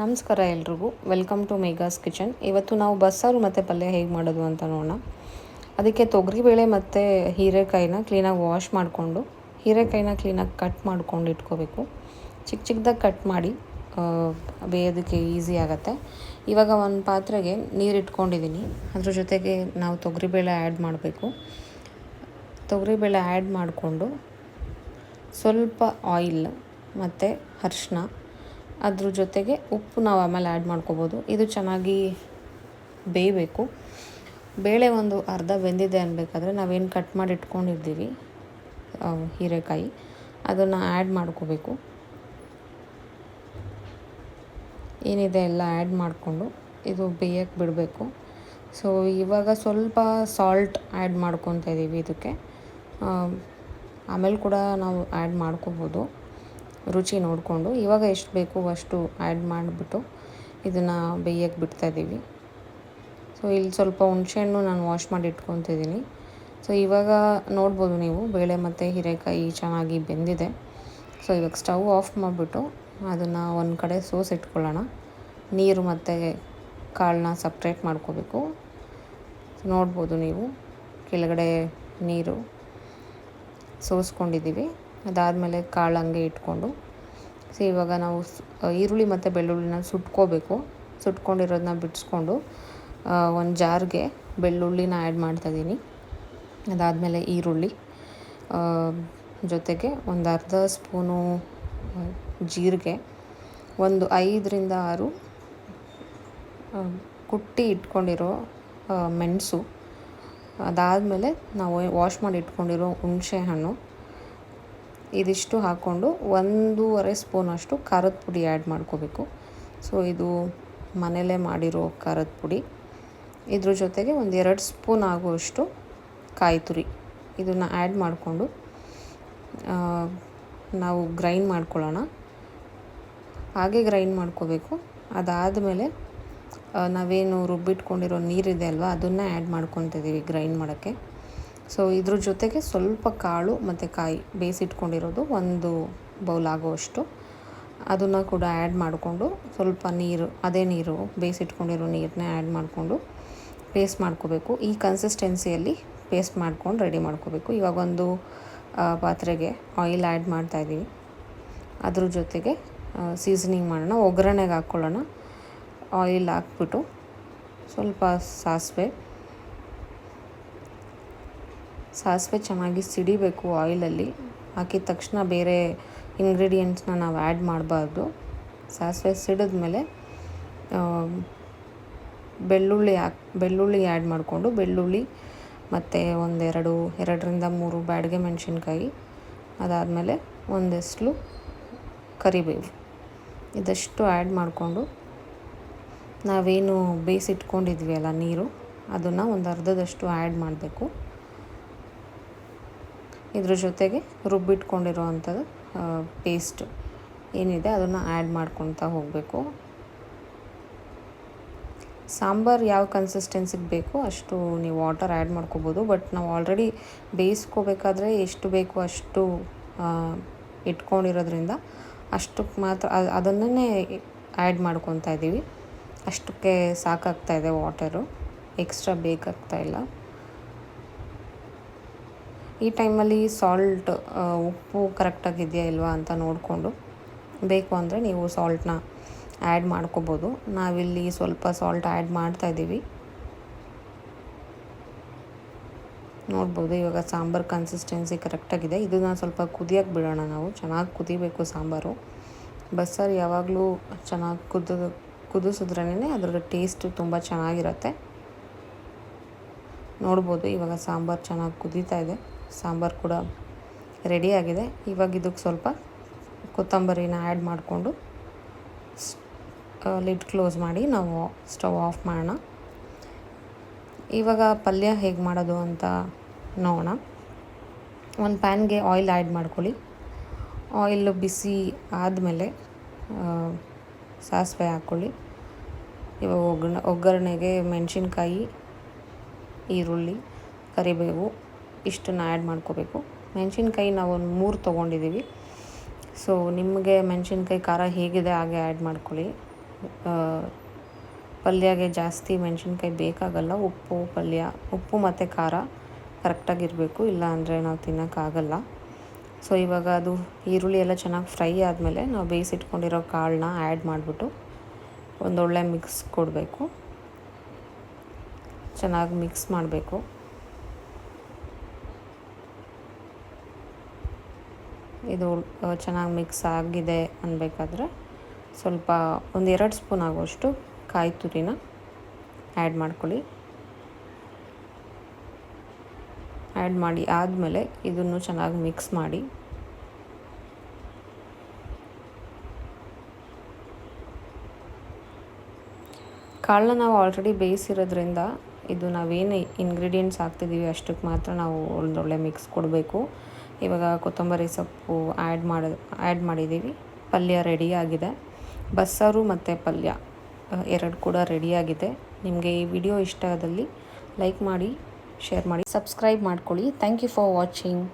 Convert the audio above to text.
ನಮಸ್ಕಾರ ಎಲ್ರಿಗೂ, welcome to ಮೇಘಾಸ್ kitchen. ಇವತ್ತು ನಾವು ಬಸ್ಸಾರು ಮತ್ತು ಪಲ್ಯ ಹೇಗೆ ಮಾಡೋದು ಅಂತ ನೋಡೋಣ. ಅದಕ್ಕೆ ತೊಗರಿಬೇಳೆ ಮತ್ತು ಹೀರೆಕಾಯಿನ ಕ್ಲೀನಾಗಿ ವಾಶ್ ಮಾಡಿಕೊಂಡು, ಹೀರೆಕಾಯಿನ ಕ್ಲೀನಾಗಿ ಕಟ್ ಮಾಡ್ಕೊಂಡು ಇಟ್ಕೋಬೇಕು. ಚಿಕ್ಕ ಚಿಕ್ಕದಾಗಿ ಕಟ್ ಮಾಡಿ ಬೇಯೋದಕ್ಕೆ ಈಸಿ ಆಗುತ್ತೆ. ಇವಾಗ ಒಂದು ಪಾತ್ರೆಗೆ ನೀರು ಇಟ್ಕೊಂಡಿದ್ದೀನಿ. ಅದ್ರ ಜೊತೆಗೆ ನಾವು ತೊಗರಿಬೇಳೆ ಆ್ಯಡ್ ಮಾಡಬೇಕು. ತೊಗರಿಬೇಳೆ ಆ್ಯಡ್ ಮಾಡಿಕೊಂಡು ಸ್ವಲ್ಪ ಆಯಿಲ್ ಮತ್ತು ಅರಿಶಿನ, ಅದ್ರ ಜೊತೆಗೆ ಉಪ್ಪು ನಾವು ಆಮೇಲೆ ಆ್ಯಡ್ ಮಾಡ್ಕೋಬೋದು. ಇದು ಚೆನ್ನಾಗಿ ಬೇಯಬೇಕು. ಬೇಳೆ ಒಂದು ಅರ್ಧ ಬೆಂದಿದೆ ಅನ್ಬೇಕಾದ್ರೆ ನಾವೇನು ಕಟ್ ಮಾಡಿ ಇಟ್ಕೊಂಡಿರ್ತೀವಿ ಹೀರೆಕಾಯಿ, ಅದನ್ನು ಆ್ಯಡ್ ಮಾಡ್ಕೋಬೇಕು. ಏನಿದೆ ಎಲ್ಲ ಆ್ಯಡ್ ಮಾಡಿಕೊಂಡು ಇದು ಬೇಯಕ್ಕೆ ಬಿಡಬೇಕು. ಸೊ ಇವಾಗ ಸ್ವಲ್ಪ ಸಾಲ್ಟ್ ಆ್ಯಡ್ ಮಾಡ್ಕೊತಾ ಇದ್ದೀವಿ ಇದಕ್ಕೆ. ಆಮೇಲೆ ಕೂಡ ನಾವು ಆ್ಯಡ್ ಮಾಡ್ಕೋಬೋದು ರುಚಿ ನೋಡಿಕೊಂಡು. ಇವಾಗ ಎಷ್ಟು ಬೇಕು ಅಷ್ಟು ಆ್ಯಡ್ ಮಾಡಿಬಿಟ್ಟು ಇದನ್ನು ಬೇಯಕ್ಕೆ ಬಿಡ್ತಾಯಿದ್ದೀವಿ. ಸೊ ಇಲ್ಲಿ ಸ್ವಲ್ಪ ಹುಣಸೆಹಣ್ಣು ನಾನು ವಾಶ್ ಮಾಡಿ ಇಟ್ಕೊತಿದ್ದೀನಿ. ಸೊ ಇವಾಗ ನೋಡ್ಬೋದು ನೀವು ಬೇಳೆ ಮತ್ತು ಹೀರೆಕಾಯಿ ಚೆನ್ನಾಗಿ ಬೆಂದಿದೆ. ಸೊ ಇವಾಗ ಸ್ಟವ್ ಆಫ್ ಮಾಡಿಬಿಟ್ಟು ಅದನ್ನು ಒಂದು ಕಡೆ ಇಟ್ಕೊಳ್ಳೋಣ. ನೀರು ಮತ್ತು ಕಾಳನ್ನ ಸಪ್ರೇಟ್ ಮಾಡ್ಕೋಬೇಕು. ನೋಡ್ಬೋದು ನೀವು ಕೆಳಗಡೆ ನೀರು ಸೋಸ್ಕೊಂಡಿದ್ದೀವಿ. ಅದಾದಮೇಲೆ ಕಾಳು ಹಂಗೆ ಇಟ್ಕೊಂಡು, ಸೊ ಇವಾಗ ನಾವು ಈರುಳ್ಳಿ ಮತ್ತು ಬೆಳ್ಳುಳ್ಳಿನ ಸುಟ್ಕೊಂಡಿರೋದನ್ನ ಬಿಡಿಸ್ಕೊಂಡು ಒಂದು ಜಾರ್ಗೆ ಬೆಳ್ಳುಳ್ಳಿನ ಆ್ಯಡ್ ಮಾಡ್ತಾಯಿದ್ದೀನಿ. ಅದಾದಮೇಲೆ ಈರುಳ್ಳಿ ಜೊತೆಗೆ ಒಂದು ಅರ್ಧ ಸ್ಪೂನು ಜೀರಿಗೆ, ಒಂದು 5-6 ಕುಟ್ಟಿ ಇಟ್ಕೊಂಡಿರೋ ಮೆಣಸು, ಅದಾದಮೇಲೆ ನಾವು ವಾಶ್ ಮಾಡಿ ಇಟ್ಕೊಂಡಿರೋ ಹುಣಸೆ ಹಣ್ಣು, ಇದಿಷ್ಟು ಹಾಕ್ಕೊಂಡು 1.5 ಸ್ಪೂನಷ್ಟು ಖಾರದ ಪುಡಿ ಆ್ಯಡ್ ಮಾಡ್ಕೋಬೇಕು. ಸೊ ಇದು ಮನೇಲೇ ಮಾಡಿರೋ ಖಾರದ ಪುಡಿ. ಇದ್ರ ಜೊತೆಗೆ 1-2 ಸ್ಪೂನ್ ಆಗುವಷ್ಟು ಕಾಯಿ ತುರಿ, ಇದನ್ನು ಆ್ಯಡ್ ಮಾಡಿಕೊಂಡು ನಾವು ಗ್ರೈಂಡ್ ಮಾಡ್ಕೊಳ್ಳೋಣ. ಹಾಗೆ ಗ್ರೈಂಡ್ ಮಾಡ್ಕೋಬೇಕು. ಅದಾದಮೇಲೆ ನಾವೇನು ರುಬ್ಬಿಟ್ಕೊಂಡಿರೋ ನೀರಿದೆ ಅಲ್ವಾ, ಅದನ್ನು ಆ್ಯಡ್ ಮಾಡ್ಕೊತಿದ್ದೀವಿ ಗ್ರೈಂಡ್ ಮಾಡೋಕ್ಕೆ. ಸೊ ಇದ್ರ ಜೊತೆಗೆ ಸ್ವಲ್ಪ ಕಾಳು ಮತ್ತು ಕಾಯಿ ಬೇಯಿಸಿಟ್ಕೊಂಡಿರೋದು 1 ಬೌಲ್ ಆಗುವಷ್ಟು, ಅದನ್ನು ಕೂಡ ಆ್ಯಡ್ ಮಾಡಿಕೊಂಡು ಸ್ವಲ್ಪ ಅದೇ ನೀರು ಬೇಯಿಸಿಟ್ಕೊಂಡಿರೋ ನೀರನ್ನೇ ಆ್ಯಡ್ ಮಾಡಿಕೊಂಡು ಪೇಸ್ಟ್ ಮಾಡ್ಕೋಬೇಕು. ಈ ಕನ್ಸಿಸ್ಟೆನ್ಸಿಯಲ್ಲಿ ಪೇಸ್ಟ್ ಮಾಡ್ಕೊಂಡು ರೆಡಿ ಮಾಡ್ಕೋಬೇಕು. ಇವಾಗ ಒಂದು ಪಾತ್ರೆಗೆ ಆಯಿಲ್ ಆ್ಯಡ್ ಮಾಡ್ತಾಯಿದ್ದೀವಿ. ಅದ್ರ ಜೊತೆಗೆ ಸೀಸನಿಂಗ್ ಮಾಡೋಣ. ಒಗ್ಗರಣೆಗೆ ಹಾಕ್ಕೊಳ್ಳೋಣ. ಆಯಿಲ್ ಹಾಕ್ಬಿಟ್ಟು ಸ್ವಲ್ಪ ಸಾಸಿವೆ ಚೆನ್ನಾಗಿ ಸಿಡಿಬೇಕು. ಆಯಿಲಲ್ಲಿ ಹಾಕಿದ ತಕ್ಷಣ ಬೇರೆ ಇಂಗ್ರೀಡಿಯೆಂಟ್ಸ್ನ ನಾವು ಆ್ಯಡ್ ಮಾಡಬಾರ್ದು. ಸಾಸಿವೆ ಸಿಡಿದ್ಮೇಲೆ ಬೆಳ್ಳುಳ್ಳಿ ಆ್ಯಡ್ ಮಾಡಿಕೊಂಡು, ಬೆಳ್ಳುಳ್ಳಿ ಮತ್ತು 2-3 ಬ್ಯಾಡಗೆ ಮೆಣಸಿನ್ಕಾಯಿ, ಅದಾದಮೇಲೆ ಒಂದೆಸ್ಲು ಕರಿಬೇವು, ಇದಷ್ಟು ಆ್ಯಡ್ ಮಾಡಿಕೊಂಡು ನಾವೇನು ಬೇಯಿಸಿಟ್ಕೊಂಡಿದ್ವಿ ಅಲ್ಲ ನೀರು, ಅದನ್ನು ಒಂದು ಅರ್ಧದಷ್ಟು ಆ್ಯಡ್ ಮಾಡಬೇಕು. ಇದ್ರ ಜೊತೆಗೆ ರುಬ್ಬಿಟ್ಕೊಂಡಿರೋ ಅಂಥದ್ದು ಪೇಸ್ಟ್ ಏನಿದೆ ಅದನ್ನು ಆ್ಯಡ್ ಮಾಡ್ಕೊತಾ ಹೋಗಬೇಕು. ಸಾಂಬಾರು ಯಾವ ಕನ್ಸಿಸ್ಟೆನ್ಸಿಗೆ ಬೇಕೋ ಅಷ್ಟು ನೀವು ವಾಟರ್ ಆ್ಯಡ್ ಮಾಡ್ಕೋಬೋದು. ಬಟ್ ನಾವು ಆಲ್ರೆಡಿ ಬೇಯಿಸ್ಕೋಬೇಕಾದ್ರೆ ಎಷ್ಟು ಬೇಕೋ ಅಷ್ಟು ಇಟ್ಕೊಂಡಿರೋದ್ರಿಂದ ಅಷ್ಟಕ್ಕೆ ಮಾತ್ರ ಅದನ್ನೇ ಆ್ಯಡ್ ಮಾಡ್ಕೊತಾ ಇದ್ದೀವಿ. ಅಷ್ಟಕ್ಕೆ ಸಾಕಾಗ್ತಾಯಿದೆ ವಾಟರು, ಎಕ್ಸ್ಟ್ರಾ ಬೇಕಾಗ್ತಾಯಿಲ್ಲ. ಈ ಟೈಮಲ್ಲಿ ಸಾಲ್ಟ್, ಉಪ್ಪು ಕರೆಕ್ಟಾಗಿದೆಯಾ ಇಲ್ವಾ ಅಂತ ನೋಡಿಕೊಂಡು ಬೇಕು ಅಂದರೆ ನೀವು ಸಾಲ್ಟನ್ನ ಆ್ಯಡ್ ಮಾಡ್ಕೋಬೋದು. ನಾವಿಲ್ಲಿ ಸ್ವಲ್ಪ ಸಾಲ್ಟ್ ಆ್ಯಡ್ ಮಾಡ್ತಾಯಿದ್ದೀವಿ. ನೋಡ್ಬೋದು ಇವಾಗ ಸಾಂಬಾರು ಕನ್ಸಿಸ್ಟೆನ್ಸಿ ಕರೆಕ್ಟಾಗಿದೆ. ಇದನ್ನು ಸ್ವಲ್ಪ ಕುದಿಯೋಕ್ಕೆ ಬಿಡೋಣ. ನಾವು ಚೆನ್ನಾಗಿ ಕುದಿಬೇಕು ಸಾಂಬಾರು. ಬಸ್ಸಾರು ಯಾವಾಗಲೂ ಚೆನ್ನಾಗಿ ಕುದಿಸಿದ್ರೇ ಅದರ ಟೇಸ್ಟು ತುಂಬ ಚೆನ್ನಾಗಿರುತ್ತೆ. ನೋಡ್ಬೋದು ಇವಾಗ ಸಾಂಬಾರು ಚೆನ್ನಾಗಿ ಕುದೀತಾ ಇದೆ. ಸಾಂಬಾರು ಕೂಡ ರೆಡಿಯಾಗಿದೆ. ಇವಾಗ ಇದಕ್ಕೆ ಸ್ವಲ್ಪ ಕೊತ್ತಂಬರಿನ ಆ್ಯಡ್ ಮಾಡಿಕೊಂಡು ಲಿಡ್ ಕ್ಲೋಸ್ ಮಾಡಿ ನಾವು ಸ್ಟವ್ ಆಫ್ ಮಾಡೋಣ. ಇವಾಗ ಪಲ್ಯ ಹೇಗೆ ಮಾಡೋದು ಅಂತ ನೋಡೋಣ. ಒಂದು ಪ್ಯಾನ್ಗೆ ಆಯಿಲ್ ಆ್ಯಡ್ ಮಾಡ್ಕೊಳ್ಳಿ. ಆಯಿಲ್ ಬಿಸಿ ಆದಮೇಲೆ ಸಾಸಿವೆ ಹಾಕ್ಕೊಳ್ಳಿ. ಇವಾಗ ಒಗ್ಗರಣೆಗೆ ಮೆಣಸಿನ್ಕಾಯಿ, ಈರುಳ್ಳಿ, ಕರಿಬೇವು ಇಷ್ಟನ್ನು ಆ್ಯಡ್ ಮಾಡ್ಕೋಬೇಕು. ಮೆಣಸಿನ್ಕಾಯಿ ನಾವು ಒಂದು 3 ತೊಗೊಂಡಿದ್ದೀವಿ. ಸೊ ನಿಮಗೆ ಮೆಣಸಿನ್ಕಾಯಿ ಖಾರ ಹೇಗಿದೆ ಹಾಗೆ ಆ್ಯಡ್ ಮಾಡ್ಕೊಳ್ಳಿ. ಪಲ್ಯಗೆ ಜಾಸ್ತಿ ಮೆಣಸಿನ್ಕಾಯಿ ಬೇಕಾಗಲ್ಲ. ಉಪ್ಪು ಮತ್ತು ಖಾರ ಕರೆಕ್ಟಾಗಿರಬೇಕು, ಇಲ್ಲ ಅಂದರೆ ನಾವು ತಿನ್ನೋಕ್ಕಾಗಲ್ಲ. ಸೊ ಇವಾಗ ಅದು ಈರುಳ್ಳಿ ಎಲ್ಲ ಚೆನ್ನಾಗಿ ಫ್ರೈ ಆದಮೇಲೆ ನಾವು ಬೇಯಿಸಿಟ್ಕೊಂಡಿರೋ ಕಾಳನ್ನ ಆ್ಯಡ್ ಮಾಡಿಬಿಟ್ಟು ಒಂದೊಳ್ಳೆ ಮಿಕ್ಸ್ ಕೊಡಬೇಕು. ಚೆನ್ನಾಗಿ ಮಿಕ್ಸ್ ಮಾಡಬೇಕು. ಇದು ಚೆನ್ನಾಗಿ ಮಿಕ್ಸ್ ಆಗಿದೆ ಅನ್ನಬೇಕಾದ್ರೆ ಸ್ವಲ್ಪ 1-2 ಸ್ಪೂನ್ ಆಗುವಷ್ಟು ಕಾಯಿ ತುರಿನ ಆ್ಯಡ್ ಮಾಡ್ಕೊಳ್ಳಿ. ಆ್ಯಡ್ ಮಾಡಿ ಆದಮೇಲೆ ಇದನ್ನು ಚೆನ್ನಾಗಿ ಮಿಕ್ಸ್ ಮಾಡಿ. ಕಾಳನ್ನ ನಾವು ಆಲ್ರೆಡಿ ಬೇಯಿಸಿರೋದ್ರಿಂದ ಇದು ನಾವೇನು ಇಂಗ್ರೀಡಿಯೆಂಟ್ಸ್ ಹಾಕ್ತಿದ್ದೀವಿ ಅಷ್ಟಕ್ಕೆ ಮಾತ್ರ ನಾವು ಒಂದೊಳ್ಳೆ ಮಿಕ್ಸ್ ಕೊಡಬೇಕು. ಇವಾಗ ಕೊತ್ತಂಬರಿ ಸೊಪ್ಪು ಆ್ಯಡ್ ಮಾಡಿದ್ದೀವಿ. ಪಲ್ಯ ರೆಡಿಯಾಗಿದೆ. ಬಸ್ಸಾರು ಮತ್ತು ಪಲ್ಯ 2 ಕೂಡ ರೆಡಿಯಾಗಿದೆ. ನಿಮಗೆ ಈ ವಿಡಿಯೋ ಇಷ್ಟ ಆದಲ್ಲಿ ಲೈಕ್ ಮಾಡಿ, ಶೇರ್ ಮಾಡಿ, ಸಬ್ಸ್ಕ್ರೈಬ್ ಮಾಡ್ಕೊಳ್ಳಿ. Thank you for watching.